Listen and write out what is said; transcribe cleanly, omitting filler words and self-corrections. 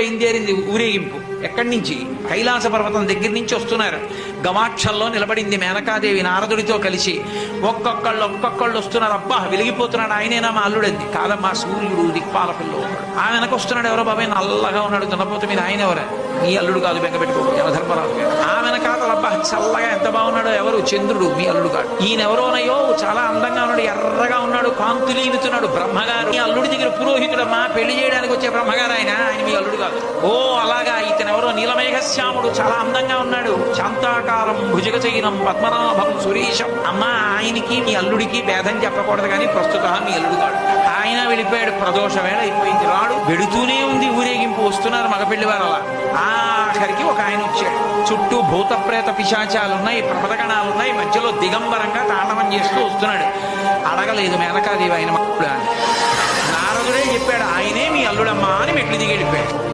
బయలుదేరింది ఊరేగింపు. ఎక్కడి నుంచి? కైలాస పర్వతం దగ్గర నుంచి వస్తున్నారు. గవాక్షంలో నిలబడింది మేనకాదేవి నారదుడితో కలిసి. ఒక్కొక్కళ్ళు వస్తున్నారు. అబ్బా వెలిగిపోతున్నాడు, ఆయనేనా మా అల్లుడంది. కాదమ్మా, సూర్యుడు దిక్పాలకుల్లో ఉన్నాడు. ఆ వెనక వస్తున్నాడు. ఎవరో బాబాయ్ నల్లగా ఉన్నాడు, దున్నపోతే మీరు ఆయన ఎవరా? మీ అల్లుడు కాదు, బెంగ పెట్టుకో, యమధర్మరాజు గారు. ఆ వెనకాతల అబ్బా చల్లగా ఎంత బాగున్నాడో, ఎవరు? చంద్రుడు, మీ అల్లుడు కాదు. ఈయనెవరోనయ్యో చాలా అందంగా ఉన్నాడు, ఎర్రగా ఉన్నాడు, కాంతులీనుతున్నాడు, బ్రహ్మగారు. మీ అల్లుడి దగ్గర పురోహితుడమ్మా, పెళ్లి చేయడానికి వచ్చే బ్రహ్మగారు ఆయన మీ అల్లుడు కాదు. ఓ అలాగా, ఇతనెవరో నీలమేఘశ్యాముడు, చాలా అందంగా ఉన్నాడు, శాంతాకారం భుజగచైనం పద్మనాభం సురేశం. అమ్మా, ఆయనకి మీ అల్లుడికి భేదం చెప్పకూడదు కానీ ప్రస్తుత మీ అల్లుడు కాడు. ఆయన వెళ్ళిపోయాడు, ప్రదోష వేళ అయిపోయింది. రాడు వెడుతూనే ఉంది ఊరేగింపు. వస్తున్నారు మగపెళ్లి వారు. అలా ఆఖరికి ఒక ఆయన వచ్చాడు. చుట్టూ భూత ప్రేత పిశాచాలున్నాయి, ప్రమదగణాలున్నాయి, మధ్యలో దిగంబరంగా తాండవం చేస్తూ వస్తున్నాడు. అడగలేదు మేనకాదేవి ఆయన అల్లుడా అని. నారదుడే చెప్పాడు, ఆయనే మీ అల్లుడమ్మా అని మెట్లు దిగి వెళ్ళిపోయాడు.